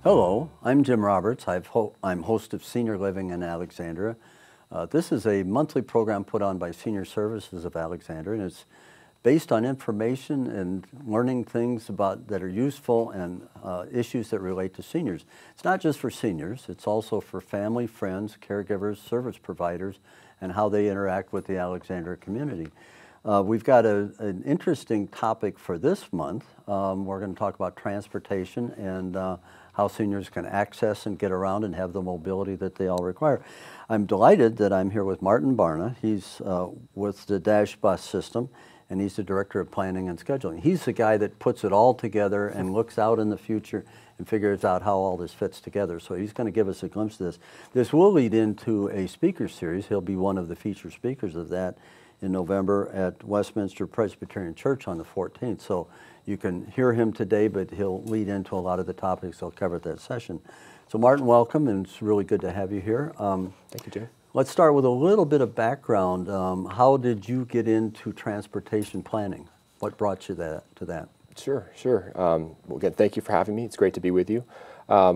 Hello, I'm Jim Roberts. I'm host of Senior Living in Alexandria. This is a monthly program put on by Senior Services of Alexandria, and it's based on information and learning things that are useful and issues that relate to seniors. It's not just for seniors, it's also for family, friends, caregivers, service providers, and how they interact with the Alexandria community. We've got an interesting topic for this month. We're going to talk about transportation and how seniors can access and get around and have the mobility that they all require. I'm delighted that I'm here with Martin Barna. He's with the Dash bus system, and he's the Director of Planning and Scheduling. He's the guy that puts it all together and looks out in the future and figures out how all this fits together. So he's going to give us a glimpse of this. This will lead into a speaker series. He'll be one of the featured speakers of that in November at Westminster Presbyterian Church on the 14th. So you can hear him today, but he'll lead into a lot of the topics he'll cover at that session. So Martin, welcome, and it's really good to have you here. Thank you, Jim. Let's start with a little bit of background. How did you get into transportation planning? What brought you to that? Sure. Well, again, thank you for having me. It's great to be with you. I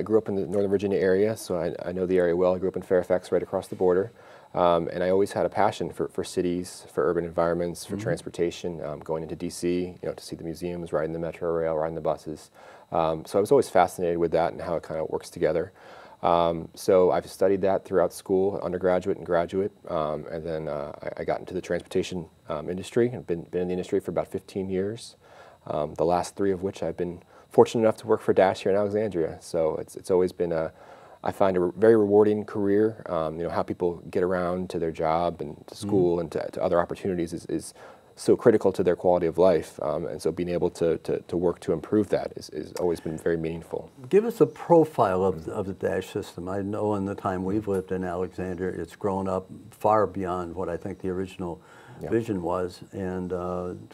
grew up in the Northern Virginia area, so I know the area well. I grew up in Fairfax, right across the border. And I always had a passion for cities, for urban environments, for transportation, going into D.C., to see the museums, riding the metro rail, riding the buses. So I was always fascinated with that and how it kind of works together. So I've studied that throughout school, undergraduate and graduate, and then I got into the transportation industry. I've been in the industry for about 15 years, the last 3 of which I've been fortunate enough to work for Dash here in Alexandria. So it's always been I find a very rewarding career. How people get around to their job and to school and to other opportunities is so critical to their quality of life. And so being able to work to improve that is always been very meaningful. Give us a profile of the Dash system. I know in the time we've lived in Alexandria, it's grown up far beyond what I think the original vision was, and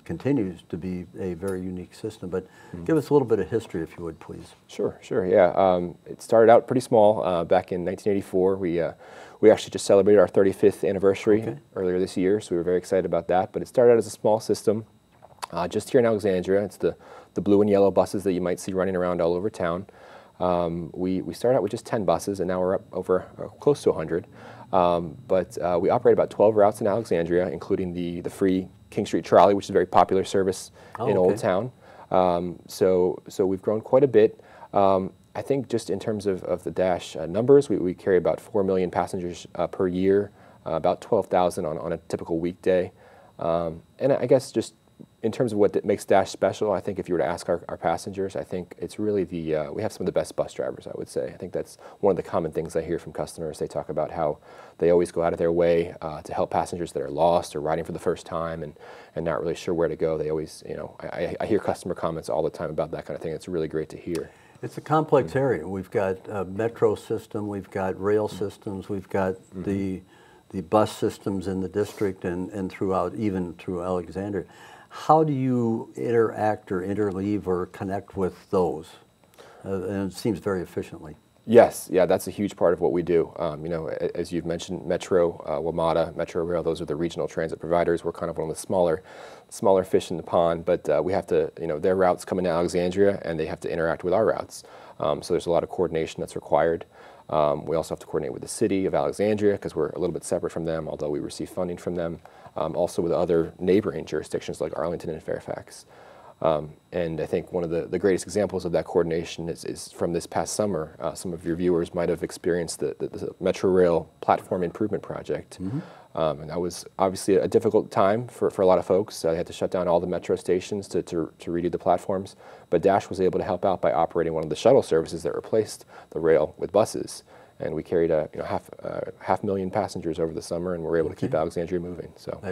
continues to be a very unique system. But give us a little bit of history, if you would, please. Sure, yeah. It started out pretty small. Back in 1984, we actually just celebrated our 35th anniversary earlier this year, so we were very excited about that. But it started out as a small system, just here in Alexandria. It's the blue and yellow buses that you might see running around all over town. We started out with just 10 buses, and now we're up over close to 100. But we operate about 12 routes in Alexandria, including the free King Street trolley, which is a very popular service in Old Town. So we've grown quite a bit. I think just in terms of the Dash numbers, we carry about 4 million passengers per year, about 12,000 on a typical weekday. And I guess just in terms of what makes Dash special, I think if you were to ask our passengers, I think it's really we have some of the best bus drivers, I would say. I think that's one of the common things I hear from customers. They talk about how they always go out of their way to help passengers that are lost or riding for the first time and not really sure where to go. They always, I hear customer comments all the time about that kind of thing. It's really great to hear. It's a complex area. We've got a metro system, we've got rail systems, we've got the bus systems in the district and throughout, even through Alexandria. How do you interact or interleave or connect with those? And it seems very efficiently. Yes, yeah, that's a huge part of what we do. As you've mentioned, Metro, WMATA, Metro Rail, those are the regional transit providers. We're kind of one of the smaller fish in the pond, but we have to, their routes come into Alexandria and they have to interact with our routes. So there's a lot of coordination that's required. We also have to coordinate with the city of Alexandria because we're a little bit separate from them, although we receive funding from them. Also with other neighboring jurisdictions like Arlington and Fairfax. And I think one of the greatest examples of that coordination is from this past summer. Some of your viewers might have experienced the Metro Rail Platform Improvement Project. And that was obviously a difficult time for a lot of folks. They had to shut down all the metro stations to redo the platforms. But Dash was able to help out by operating one of the shuttle services that replaced the rail with buses. And we carried half 500,000 passengers over the summer, and we're able to keep Alexandria moving. So,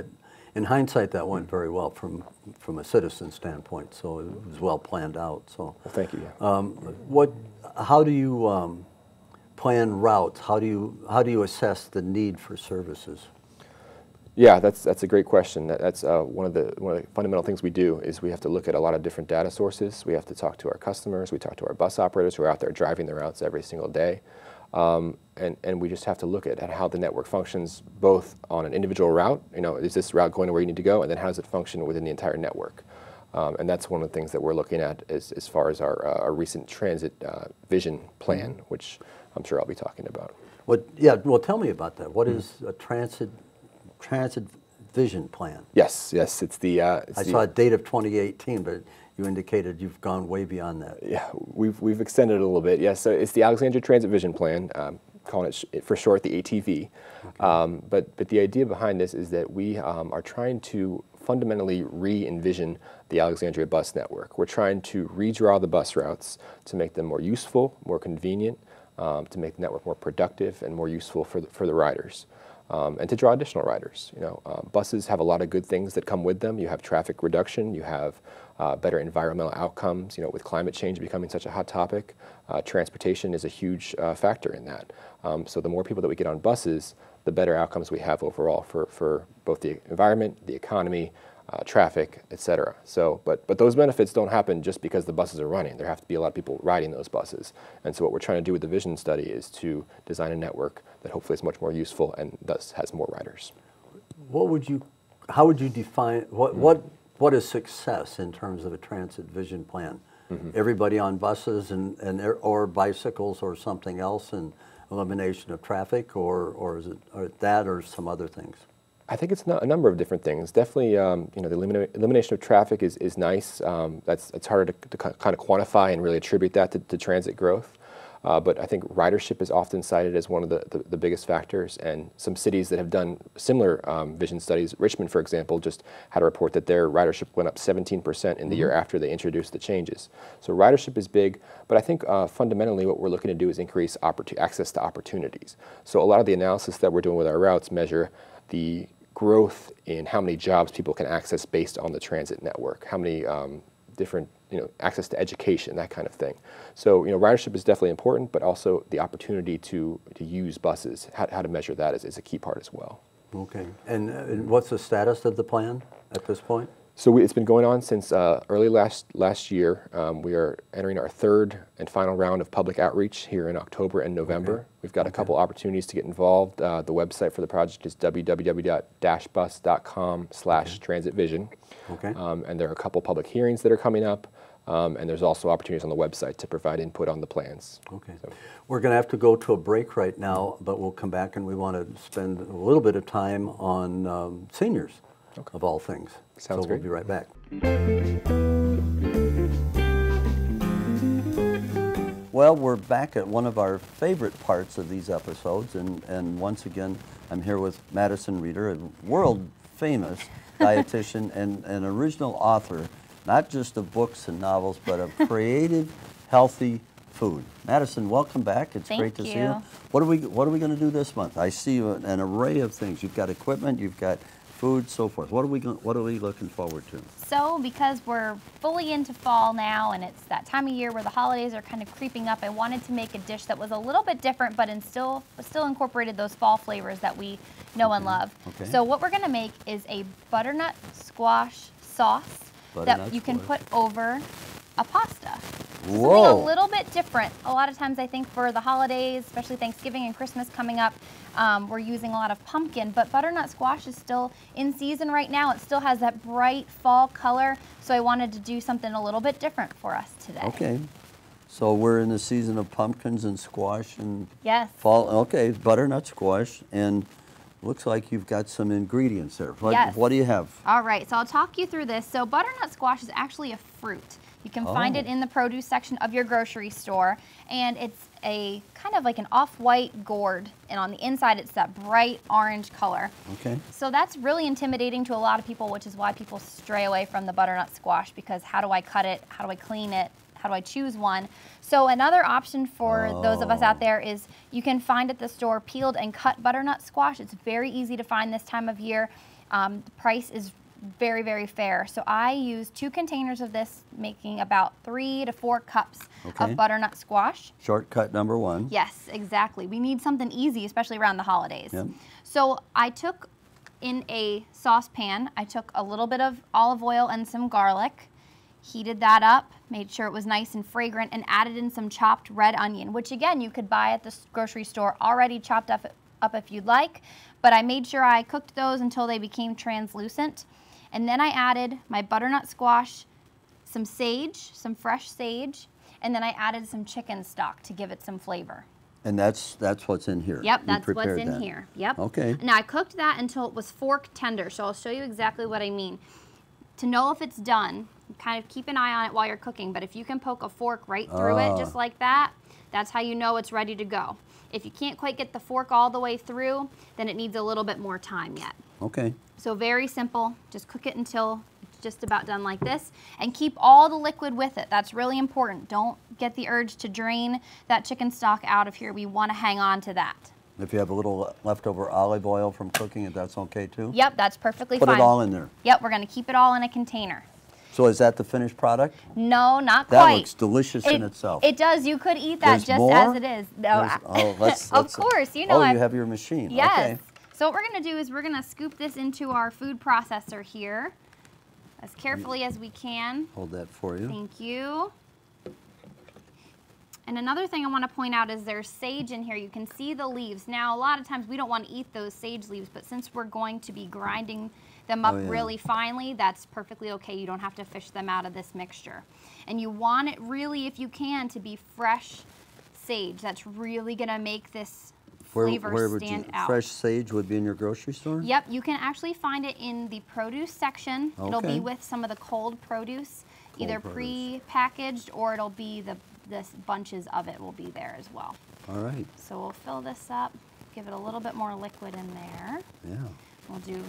in hindsight, that went very well from a citizen standpoint. So it was well planned out. So, well, thank you. How do you plan routes? How do you assess the need for services? Yeah, that's a great question. That's one of the fundamental things we do is we have to look at a lot of different data sources. We have to talk to our customers. We talk to our bus operators who are out there driving the routes every single day. And we just have to look at how the network functions both on an individual route, is this route going to where you need to go, and then how does it function within the entire network? And that's one of the things that we're looking at as far as our recent transit vision plan, which I'm sure I'll be talking about. Well, tell me about that. What is a transit vision plan? Yes, it's the. I saw a date of 2018, but you indicated you've gone way beyond that. Yeah, we've extended it a little bit. Yes, so it's the Alexandria Transit Vision Plan, calling it for short the ATV. Okay. But the idea behind this is that we are trying to fundamentally re-envision the Alexandria bus network. We're trying to redraw the bus routes to make them more useful, more convenient, to make the network more productive and more useful for the riders. And to draw additional riders. Buses have a lot of good things that come with them. You have traffic reduction, you have better environmental outcomes. With climate change becoming such a hot topic, transportation is a huge factor in that. So the more people that we get on buses, the better outcomes we have overall for both the environment, the economy, traffic, et cetera. So, but those benefits don't happen just because the buses are running. There have to be a lot of people riding those buses. And so what we're trying to do with the vision study is to design a network that hopefully is much more useful and thus has more riders. How would you define, what is success in terms of a transit vision plan? Everybody on buses or bicycles or something else, and elimination of traffic, or is it that or some other things? I think it's a number of different things. Definitely, the elimination of traffic is nice. It's harder to kind of quantify and really attribute that to transit growth. But I think ridership is often cited as one of the biggest factors, and some cities that have done similar vision studies, Richmond, for example, just had a report that their ridership went up 17% in the year after they introduced the changes. So ridership is big, but I think fundamentally what we're looking to do is increase access to opportunities. So a lot of the analysis that we're doing with our routes measure the growth in how many jobs people can access based on the transit network, how many different, access to education, that kind of thing. So, ridership is definitely important, but also the opportunity to use buses, how to measure that is a key part as well. Okay. And what's the status of the plan at this point? So it's been going on since early last year. We are entering our third and final round of public outreach here in October and November. Okay. We've got a couple opportunities to get involved. The website for the project is www.bus.com/transitvision. Okay. And there are a couple public hearings that are coming up. And there's also opportunities on the website to provide input on the plans. Okay. So. We're going to have to go to a break right now, but we'll come back and we want to spend a little bit of time on seniors, of all things. Sounds great. We'll be right back. Well, we're back at one of our favorite parts of these episodes, and once again, I'm here with Madison Reeder, a world-famous dietitian and an original author, not just of books and novels, but of creative, healthy food. Madison, welcome back. It's great to see you. What are we going to do this month? I see an array of things. You've got equipment, you've got food, so forth. What are we looking forward to? So, because we're fully into fall now, and it's that time of year where the holidays are kind of creeping up, I wanted to make a dish that was a little bit different, but still incorporated those fall flavors that we know and love. Okay. So, what we're going to make is a butternut squash sauce that you can put over a pasta. Something a little bit different. A lot of times I think for the holidays, especially Thanksgiving and Christmas coming up, we're using a lot of pumpkin, but butternut squash is still in season right now. It still has that bright fall color, so I wanted to do something a little bit different for us today. Okay. So we're in the season of pumpkins and squash and fall. Okay, butternut squash, and looks like you've got some ingredients there. What do you have? All right, so I'll talk you through this. So butternut squash is actually a fruit. You can find it in the produce section of your grocery store, and it's a kind of like an off-white gourd, and on the inside it's that bright orange color. Okay. So that's really intimidating to a lot of people, which is why people stray away from the butternut squash, because how do I cut it? How do I clean it? How do I choose one? So another option for those of us out there is you can find at the store peeled and cut butternut squash. It's very easy to find this time of year. The price is very, very fair. So I use 2 containers of this, making about 3 to 4 cups of butternut squash. Shortcut number 1. Yes, exactly. We need something easy, especially around the holidays. Yep. So I took in a saucepan, I took a little bit of olive oil and some garlic, heated that up, made sure it was nice and fragrant, and added in some chopped red onion, which again, you could buy at the grocery store already chopped up if you'd like, but I made sure I cooked those until they became translucent. And then I added my butternut squash some sage, some fresh sage, and then I added some chicken stock to give it some flavor. And that's what's in here? Yep, that's what's in here. Yep. Okay. Now I cooked that until it was fork tender, so I'll show you exactly what I mean. To know if it's done, kind of keep an eye on it while you're cooking, but if you can poke a fork right through it just like that, that's how you know it's ready to go. If you can't quite get the fork all the way through, then it needs a little bit more time yet. Okay. So very simple, just cook it until it's just about done like this, and keep all the liquid with it. That's really important. Don't get the urge to drain that chicken stock out of here. We want to hang on to that. If you have a little leftover olive oil from cooking it, that's okay too? Yep, that's perfectly fine. Put it all in there? Yep, we're going to keep it all in a container. So is that the finished product? No, not that quite. That looks delicious in itself. It does. You could eat that There's just more? as it is. No, of course. You know. Oh, you have your machine. Yes. Okay. So what we're going to do is we're going to scoop this into our food processor here as carefully as we can. Hold that for you. Thank you. And another thing I want to point out is there's sage in here. You can see the leaves. Now, a lot of times we don't want to eat those sage leaves, but since we're going to be grinding them up really finely, that's perfectly okay. You don't have to fish them out of this mixture. And you want it really, if you can, to be fresh sage. That's really going to make this flavor stand out. Fresh sage would be in your grocery store? Yep, you can actually find it in the produce section. Okay. It'll be with some of the cold produce, either pre-packaged or it'll be the bunches of it will be there as well. All right. So we'll fill this up, give it a little bit more liquid in there. Yeah. We'll do.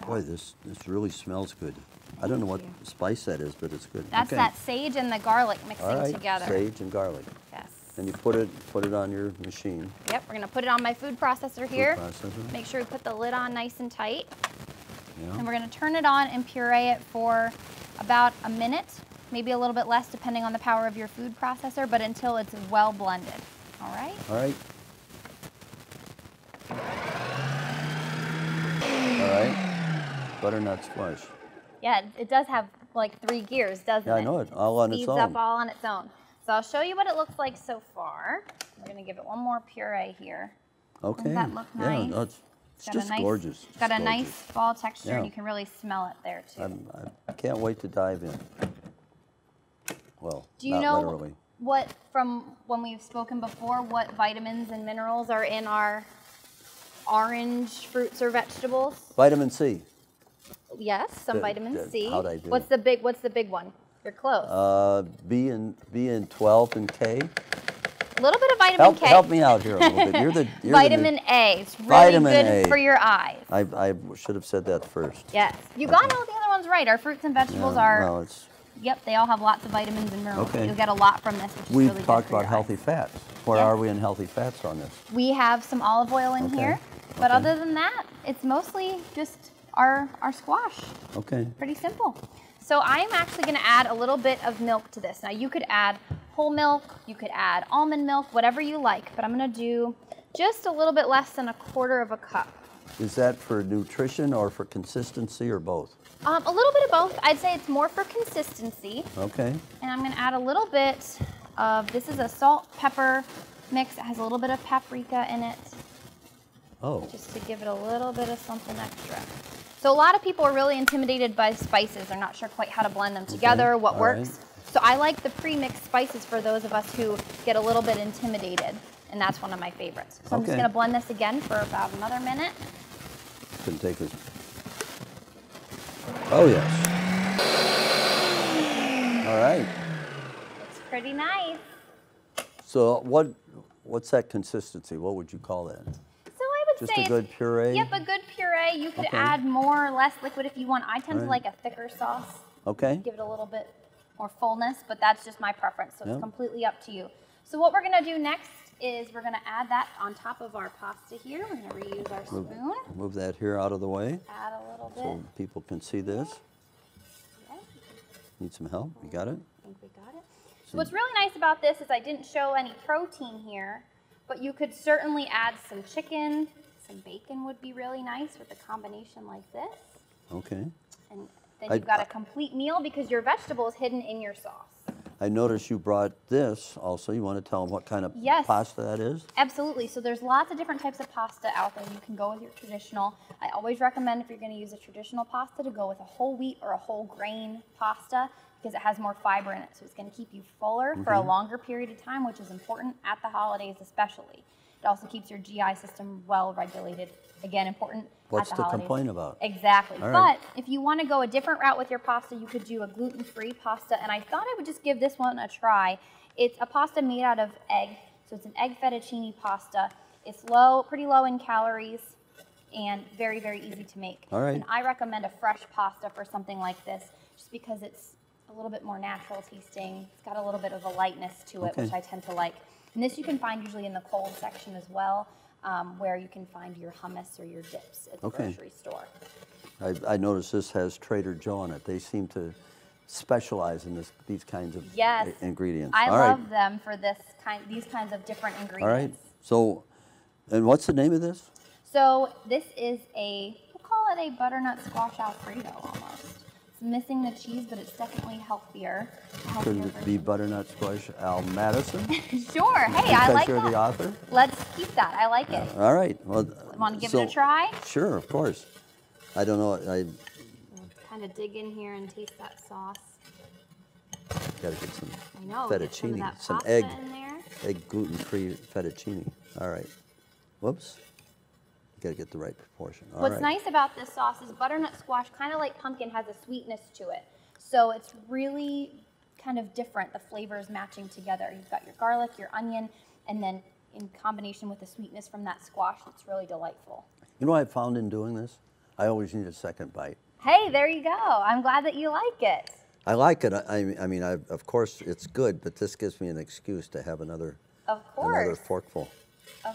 Boy, this really smells good. I don't know what spice that is, but it's good. That's that sage and the garlic mixing together. Sage and garlic. Yes. And you put it on your machine. Yep, we're gonna put it on my food processor here. Food processor. Make sure we put the lid on nice and tight. Yeah. And we're gonna turn it on and puree it for about a minute, maybe a little bit less depending on the power of your food processor, but until it's well blended. All right? All right. All right. Butternut squash. Yeah, it does have like 3 gears, doesn't it? Yeah, I know it. All on its own. Speeds up all on its own. So I'll show you what it looks like so far. We're going to give it one more puree here. Okay. Doesn't that look nice? Yeah, it's just gorgeous. It's got a nice fall texture, and you can really smell it there too. I can't wait to dive in. Well, do you know literally. What, from when we've spoken before, what vitamins and minerals are in our orange fruits or vegetables? Vitamin C. Yes, some vitamin C. How'd I do? What's the big one? You're close. B and 12 and K. A little bit of vitamin K. Help me out here a little bit. You're vitamin A. It's really good for your eyes. I should have said that first. Yes. You got all the other ones right. Our fruits and vegetables are. Well, it's. Yep, they all have lots of vitamins and minerals. Okay. You'll get a lot from this, which is really good. We've talked about healthy fats. Where are we in healthy fats on this? We have some olive oil in here, but other than that, it's mostly just our squash. Okay. Pretty simple. So I'm actually going to add a little bit of milk to this. Now you could add whole milk, you could add almond milk, whatever you like, but I'm going to do just a little bit less than 1/4 cup. Is that for nutrition or for consistency or both? A little bit of both. I'd say it's more for consistency. Okay. And I'm going to add a little bit of, this is a salt pepper mix. It has a little bit of paprika in it. Oh. Just to give it a little bit of something extra. So a lot of people are really intimidated by spices. They're not sure quite how to blend them together, what works. So I like the pre-mixed spices for those of us who get a little bit intimidated. And that's one of my favorites. So I'm just going to blend this again for about another minute. Can take this. Oh, yes. All right. Looks pretty nice. So what's that consistency? What would you call that? So I would say just a good puree? Yep, a good puree. You could add more or less liquid if you want. I tend to like a thicker sauce. Okay. Give it a little bit more fullness, but that's just my preference, so it's completely up to you. So what we're going to do next is we're going to add that on top of our pasta here. We're going to reuse our spoon. Move that here out of the way. Add a little bit. So people can see this. Yeah. Need some help? You got it? I think we got it. So what's really nice about this is I didn't show any protein here, but you could certainly add some chicken. Some bacon would be really nice with a combination like this. Okay. And then you've got a complete meal because your vegetable is hidden in your sauce. I noticed you brought this also. You want to tell them what kind of Yes. pasta that is? Absolutely. So there's lots of different types of pasta out there. You can go with your traditional. I always recommend if you're going to use a traditional pasta to go with a whole wheat or a whole grain pasta because it has more fiber in it. So it's going to keep you fuller for a longer period of time, which is important at the holidays especially. It also keeps your GI system well regulated. Again, important What's at the to holidays. complain about? Exactly. All right. But if you want to go a different route with your pasta, you could do a gluten-free pasta. And I thought I would just give this one a try. It's a pasta made out of egg. So it's an egg fettuccine pasta. It's pretty low in calories, and very, very easy to make. All right. And I recommend a fresh pasta for something like this, just because it's a little bit more natural tasting. It's got a little bit of a lightness to it, which I tend to like. And this you can find usually in the cold section as well, where you can find your hummus or your dips at the grocery store. I noticed this has Trader Joe on it. They seem to specialize in these kinds of ingredients. I love them for these kinds of different ingredients. All right. So, and what's the name of this? So this is we'll call it a butternut squash Alfredo almost. It's missing the cheese, but it's definitely healthier. Could it be butternut squash Al Madison? Sure. Hey, I like that. Because you're the author? Let's keep that. I like it. All right. Well, Want to give it a try? Sure, of course. I don't know. I kind of dig in here and taste that sauce. got to get some fettuccine, fettuccine, some egg, in there. egg gluten-free fettuccine. All right. Whoops. Got to get the right proportion. All What's right. nice about this sauce is butternut squash, kind of like pumpkin, has a sweetness to it. So it's really kind of different. The flavors matching together. You've got your garlic, your onion, and then in combination with the sweetness from that squash, it's really delightful. You know what I found in doing this? I always need a second bite. Hey, there you go. I'm glad that you like it. I like it. I mean, of course, it's good, but this gives me an excuse to have another forkful.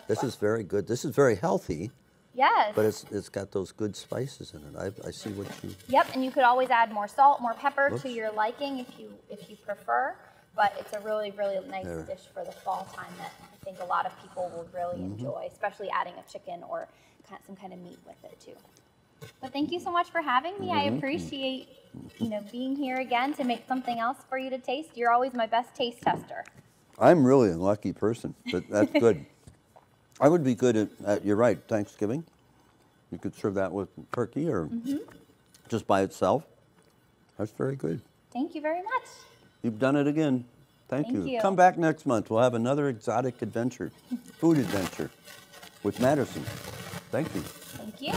This is very good. This is very healthy. Yes. But it's got those good spices in it. I see what you. Yep, and you could always add more salt, more pepper to your liking if you prefer. But it's a really, really nice dish for the fall time that I think a lot of people will really enjoy, especially adding a chicken or some kind of meat with it too. But thank you so much for having me. I appreciate being here again to make something else for you to taste. You're always my best taste tester. I'm really a lucky person, but that's good. I would be good at, you're right, Thanksgiving. You could serve that with turkey or just by itself. That's very good. Thank you very much. You've done it again. Thank you. you. Come back next month. We'll have another exotic adventure, food adventure with Madison. Thank you. Thank you.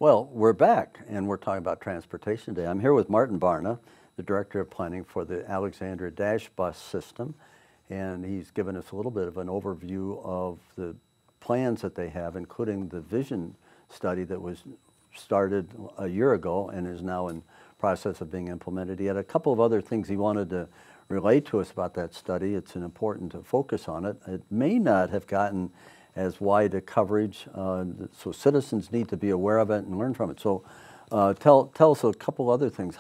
Well, we're back, and we're talking about Transportation Day. I'm here with Martin Barna, the Director of Planning for the Alexandria Dash Bus System, and he's given us a little bit of an overview of the plans that they have, including the vision study that was started a year ago and is now in process of being implemented. He had a couple of other things he wanted to relate to us about that study. It's important to focus on it. It may not have gotten as wide a coverage, so citizens need to be aware of it and learn from it. So tell us a couple other things,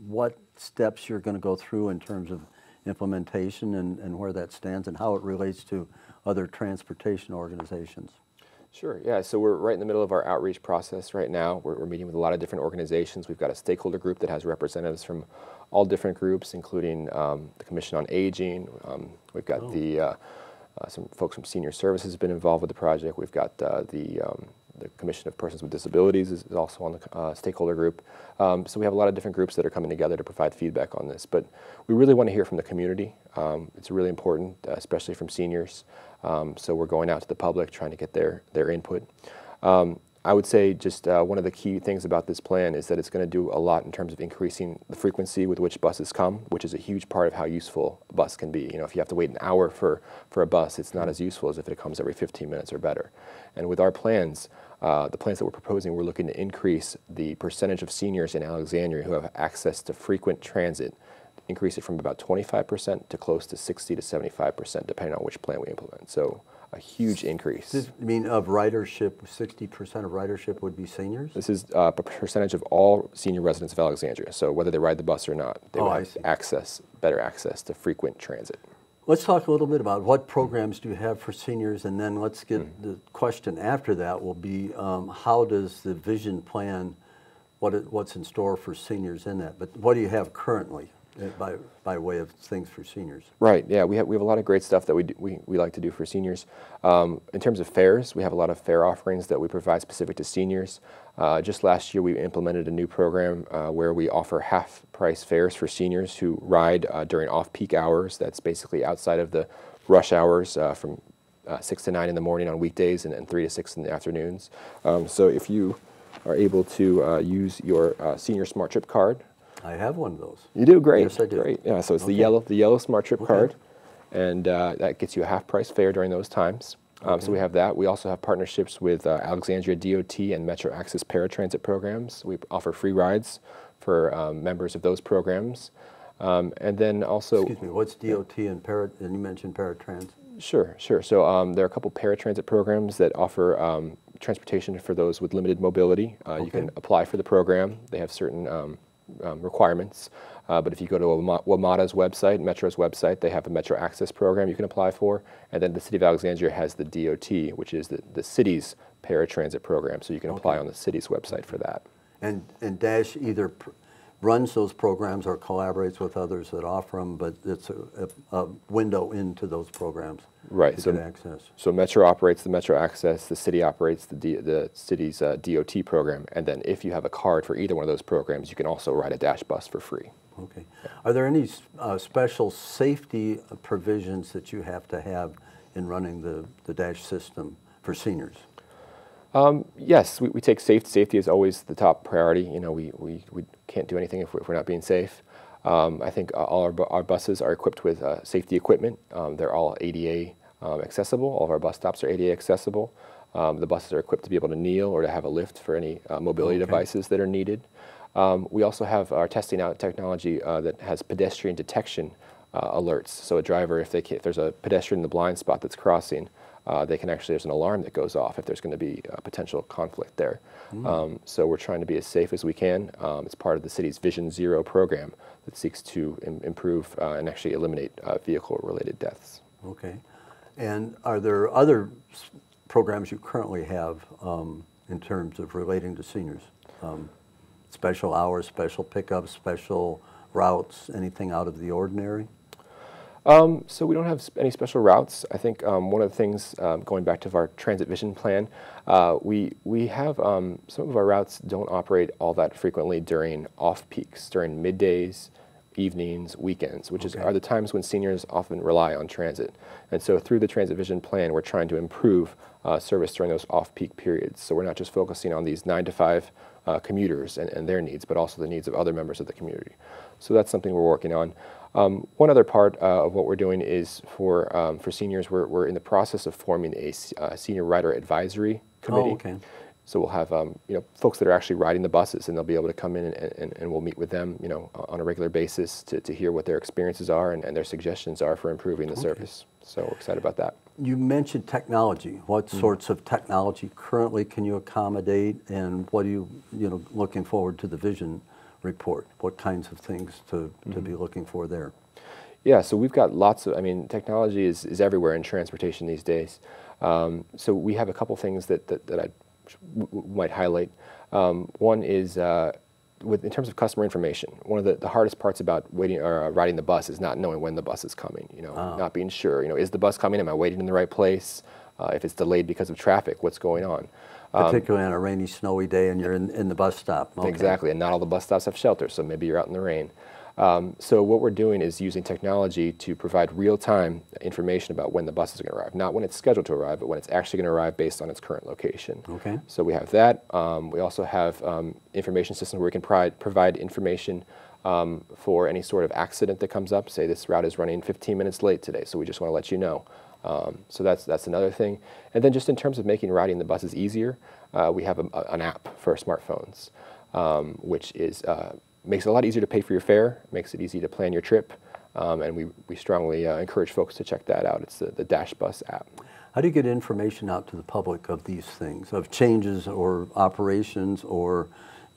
what steps you're going to go through in terms of implementation and where that stands and how it relates to other transportation organizations. Sure, yeah, so we're right in the middle of our outreach process right now. We're meeting with a lot of different organizations. We've got a stakeholder group that has representatives from all different groups, including the Commission on Aging. We've got some folks from Senior Services have been involved with the project. We've got the Commission of Persons with Disabilities is also on the stakeholder group. So we have a lot of different groups that are coming together to provide feedback on this. But we really want to hear from the community. It's really important, especially from seniors. So we're going out to the public, trying to get their input. I would say just one of the key things about this plan is that it's going to do a lot in terms of increasing the frequency with which buses come, which is a huge part of how useful a bus can be. You know, if you have to wait an hour for a bus, it's not as useful as if it comes every 15 minutes or better. And with our plans, the plans that we're proposing, we're looking to increase the percentage of seniors in Alexandria who have access to frequent transit, increase it from about 25% to close to 60 to 75%, depending on which plan we implement. So a huge increase. Does it mean of ridership, 60% of ridership would be seniors? This is a percentage of all senior residents of Alexandria. So whether they ride the bus or not, they would have better access to frequent transit. Let's talk a little bit about what programs do you have for seniors, and then let's get the question after that will be how does the vision plan, what's in store for seniors in that? But what do you have currently by way of things for seniors? Right, yeah, we have a lot of great stuff that we like to do for seniors. In terms of fares, we have a lot of fare offerings that we provide specific to seniors. Just last year we implemented a new program where we offer half-price fares for seniors who ride during off-peak hours. That's basically outside of the rush hours from 6 to 9 in the morning on weekdays and 3 to 6 in the afternoons. So if you are able to use your senior Smart Trip card. I have one of those. You do? Great. Yes, I do. Great. Yeah, so it's the yellow Smart Trip card, and that gets you a half-price fare during those times. So we have that. We also have partnerships with Alexandria DOT and Metro Access paratransit programs. We offer free rides for members of those programs. And then also... Excuse me, what's DOT and you mentioned paratransit? Sure. So there are a couple paratransit programs that offer transportation for those with limited mobility. You can apply for the program. They have certain requirements, but if you go to WMATA's website, Metro's website, they have a Metro Access program you can apply for, and then the City of Alexandria has the DOT, which is the city's paratransit program, so you can apply on the city's website for that. And DASH either runs those programs or collaborates with others that offer them, but it's a window into those programs. Right. To get access. So Metro operates the Metro Access, the city operates the city's DOT program, and then if you have a card for either one of those programs, you can also ride a DASH bus for free. Okay. Are there any special safety provisions that you have to have in running the DASH system for seniors? Yes, we take safety. Safety is always the top priority. You know, we can't do anything if we're not being safe. I think all our buses are equipped with safety equipment. They're all ADA accessible. All of our bus stops are ADA accessible. The buses are equipped to be able to kneel or to have a lift for any mobility devices that are needed. We also have our testing out technology that has pedestrian detection alerts. So a driver, if there's a pedestrian in the blind spot that's crossing, they can there's an alarm that goes off if there's going to be a potential conflict there. So we're trying to be as safe as we can. It's part of the city's Vision Zero program that seeks to improve and actually eliminate vehicle-related deaths. Okay. And are there other programs you currently have in terms of relating to seniors? Special hours, special pickups, special routes, anything out of the ordinary? So we don't have any special routes. I think one of the things, going back to our transit vision plan, we have some of our routes don't operate all that frequently during off-peaks, during middays, evenings, weekends, which are the times when seniors often rely on transit. And so through the transit vision plan, we're trying to improve service during those off-peak periods. So we're not just focusing on these 9 to 5 commuters and their needs, but also the needs of other members of the community. So that's something we're working on. One other part of what we're doing is for seniors, we're in the process of forming a senior rider advisory committee. So we'll have folks that are actually riding the buses, and they'll be able to come in and we'll meet with them on a regular basis to hear what their experiences are and their suggestions are for improving the service. So we're excited about that. You mentioned technology. What sorts of technology currently can you accommodate, and what are you looking forward to the vision report? What kinds of things to be looking for there? Yeah, so we've got lots of, technology is everywhere in transportation these days. So we have a couple things that I might highlight. One is in terms of customer information. One of the hardest parts about waiting or riding the bus is not knowing when the bus is coming. Not being sure. Is the bus coming? Am I waiting in the right place? If it's delayed because of traffic, what's going on? Particularly on a rainy, snowy day, and you're in the bus stop. Okay. Exactly, and not all the bus stops have shelters, so maybe you're out in the rain. So what we're doing is using technology to provide real-time information about when the bus is going to arrive. Not when it's scheduled to arrive, but when it's actually going to arrive based on its current location. Okay. So we have that. We also have information systems where we can provide information for any sort of accident that comes up. Say this route is running 15 minutes late today, so we just want to let you know. So that's another thing. And then just in terms of making riding the buses easier, we have an app for smartphones, which is makes it a lot easier to pay for your fare, makes it easy to plan your trip, and we strongly encourage folks to check that out. It's the Dash Bus app. How do you get information out to the public of these things, of changes or operations or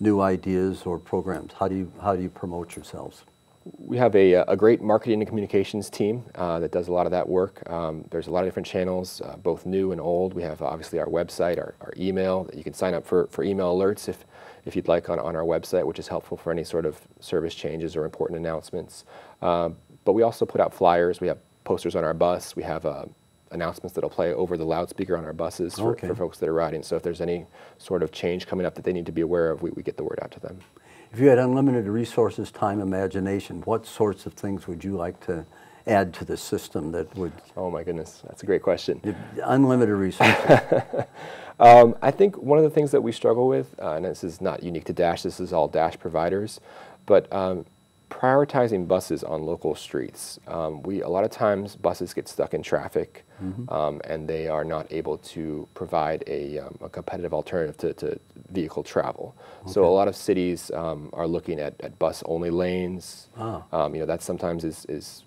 new ideas or programs? How do you promote yourselves? We have a great marketing and communications team that does a lot of that work. There's a lot of different channels, both new and old. We have obviously our website, our email, that you can sign up for email alerts if you'd like on our website, which is helpful for any sort of service changes or important announcements. But we also put out flyers. We have posters on our bus. We have announcements that'll play over the loudspeaker on our buses for folks that are riding. So if there's any sort of change coming up that they need to be aware of, we get the word out to them. If you had unlimited resources, time, imagination, what sorts of things would you like to add to the system that would... Oh my goodness, that's a great question. Unlimited resources. I think one of the things that we struggle with, and this is not unique to Dash, this is all Dash providers, but prioritizing buses on local streets. A lot of times buses get stuck in traffic, and they are not able to provide a competitive alternative to vehicle travel. Okay. So a lot of cities are looking at bus-only lanes. That sometimes is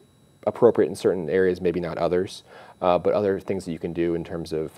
appropriate in certain areas, maybe not others. But other things that you can do in terms of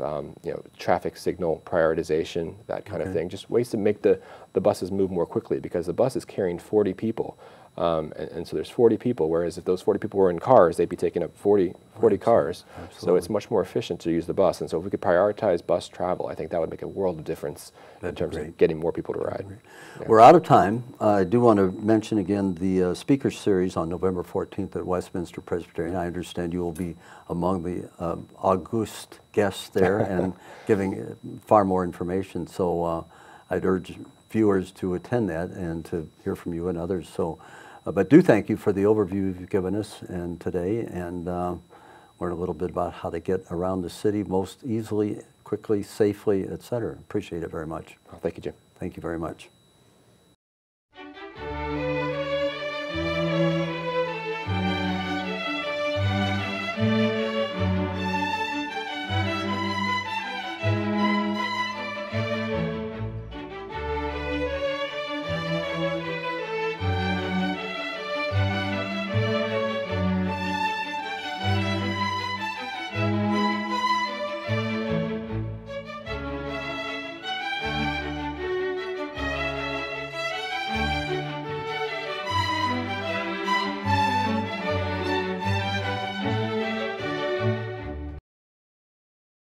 traffic signal prioritization, that kind of thing. Just ways to make the buses move more quickly, because the bus is carrying 40 people. And so there's 40 people, whereas if those 40 people were in cars, they'd be taking up 40 cars. Absolutely. So it's much more efficient to use the bus. And so if we could prioritize bus travel, I think that would make a world of difference in terms of getting more people to ride. Yeah. We're out of time. I do want to mention again the speaker series on November 14th at Westminster Presbyterian. I understand you will be among the august guests there and giving far more information. So I'd urge viewers to attend that and to hear from you and others. So, but do thank you for the overview you've given us and today, and learn a little bit about how to get around the city most easily, quickly, safely, etc. Appreciate it very much. Oh, thank you, Jim. Thank you very much.